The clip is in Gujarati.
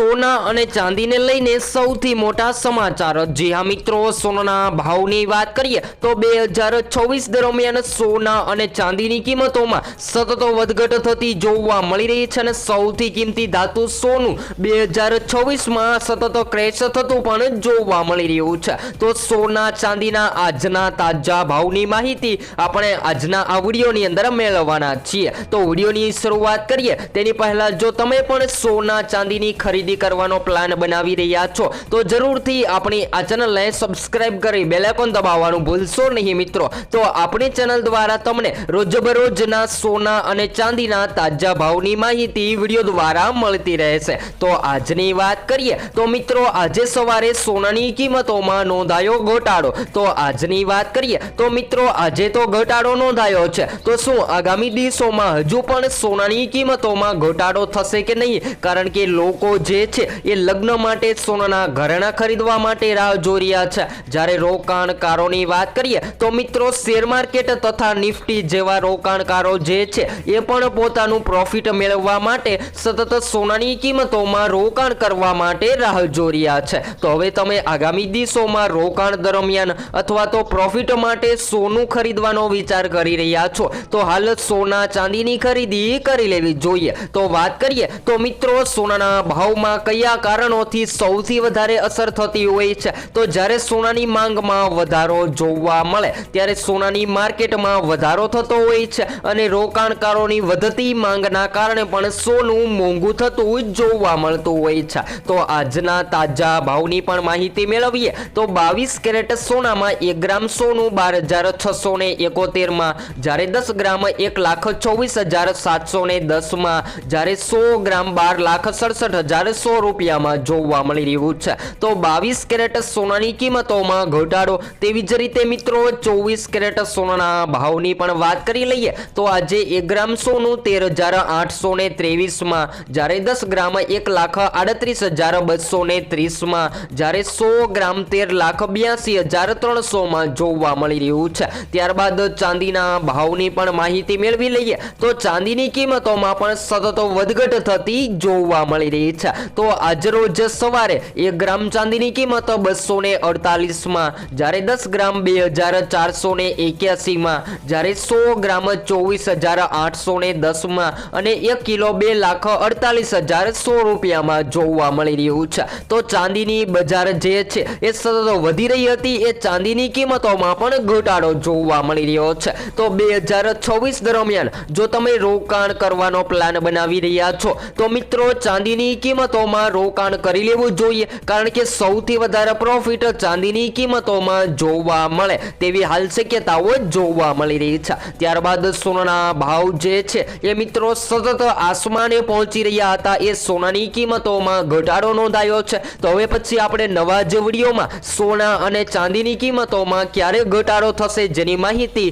સોના અને ચાંદીને લઈને સૌથી મોટા સમાચાર। જી હા મિત્રો, સોનાના ભાવની વાત કરીએ તો 2024 દરમિયાન સોના અને ચાંદીની કિંમતોમાં સતત વધઘટ થતી જોવા મળી રહી છે અને સૌથી કિંમતી ધાતુ સોનું 2024માં સતત ક્રેશ થતું પણ જોવા મળી રહ્યું છે। તો સોના ચાંદીના આજના તાજા ભાવની માહિતી આપણે આજના આ વિડીયોની અંદર મેળવવાના છીએ। તો વિડીયોની શરૂઆત કરીએ તેની પહેલા જો તમે પણ સોના ચાંદીની ખરીદી કરવાનો પ્લાન બનાવી રહ્યા છો તો જરૂરથી આપણી આ ચેનલને સબસ્ક્રાઇબ કરી બેલ આઇકોન દબાવવાનું ભૂલશો નહીં મિત્રો। તો આપણી ચેનલ દ્વારા તમને રોજબરોજના સોના અને ચાંદીના તાજા ભાવની માહિતી વિડીયો દ્વારા મળતી રહેશે। તો આજની વાત કરીએ તો મિત્રો, આજે સવારે સોનાની કિંમતોમાં નોંધાયો ઘટાડો। તો આજની વાત કરીએ તો મિત્રો, આજે તો ઘટાડો નોંધાયો છે। તો શું આગામી દિવસોમાં હજુ પણ સોનાની કિંમતોમાં ઘટાડો થશે કે નહીં? કારણ કે લોકો જે છે એ લગ્ન માટે સોનાના ઘરેણાં ખરીદવા માટે રાહ જોઈ રહ્યા છે। જ્યારે રોકાણકારોની વાત કરીએ તો મિત્રો, શેર માર્કેટ તથા નિફ્ટી જેવા રોકાણકારો જે છે એ પણ પોતાનું પ્રોફિટ મેળવવા માટે સતત સોનાની કિંમતોમાં રોકાણ કરવા માટે રાહ જોઈ રહ્યા છે। તો હવે તમે આગામી દિવસોમાં રોકાણ દરમિયાન અથવા તો પ્રોફિટ માટે સોનું ખરીદવાનો વિચાર કરી રહ્યા છો તો હાલ સોના ચાંદીની ખરીદી કરી લેવી જોઈએ। તો વાત કરીએ તો મિત્રો, સોનાના ભાવમાં કયા કારણોથી સૌથી વધારે અસર થતી હોય છે? તો જ્યારે સોનાની માંગમાં વધારો જોવા મળે ત્યારે સોનાની માર્કેટમાં વધારો થતો હોય છે અને રોકાણકારોની વધતી માંગના કારણે પણ સોનું મોંઘું થતું જોવા મળતું હોય છે। તો આજના તાજા ભાવની પણ માહિતી મેળવીએ તો 22 કેરેટ સોનામાં 1 ગ્રામ સોનું 12,671માં, જ્યારે 10 ગ્રામ 1,24,710માં, જ્યારે 100 ગ્રામ 12,67,100 રૂપિયામાં જોવા મળી રહ્યું છે। તો 22 કેરેટ સોનાની કિંમતોમાં ઘટાડો। તેવી જ રીતે મિત્રો, 24 કેરેટ સોનાના ભાવની પણ વાત કરી લઈએ તો આજે 1 ગ્રામ સોનું 13,823માં, જ્યારે 10 ગ્રામ 1,38,230માં, જ્યારે 100 ગ્રામ 13,82,300માં જોવા મળી રહ્યું છે। ત્યારબાદ ચાંદીના ભાવની પણ માહિતી મેળવી લઈએ તો ચાંદીની કિંમતોમાં પણ સતત વધઘટ થતી જોવા મળી રહી છે। તો આજરોજ સવારે 1 ગ્રામ ચાંદીની કિંમત 248માં, જ્યારે 10 ગ્રામ 2,481માં, જ્યારે 100 ગ્રામ 24,810માં અને 1 કિલો 2,48,100 રૂપિયામાં જોવા મળી રહ્યું છે। તો ચાંદીની બજાર જે છે એ સતત વધી રહી હતી એ ચાંદીની કિંમતોમાં પણ ઘટાડો જોવા મળી રહ્યો છે। તો 2024 દરમિયાન જો તમે રોકાણ કરવાનો પ્લાન બનાવી રહ્યા છો તો મિત્રો, ચાંદીની કિંમતોમાં રોકાણ કરી લેવું જોઈએ, કારણ કે સૌથી વધારે પ્રોફિટ ચાંદીની કિંમતોમાં જોવા મળે તેવી હાલ શક્યતાઓ જોવા મળી રહી છે। ત્યારબાદ સોનાના ભાવ જે છે એ મિત્રો સતત આસમાને પહોંચી રહ્યા હતા, એ સોનાની કિંમતોમાં ઘટાડો નોંધાયો છે। તો હવે પછી આપણે નવા જ વિડીયોમાં સોના અને ચાંદીની કિંમતોમાં ક્યારે ઘટાડો થશે જેની માહિતી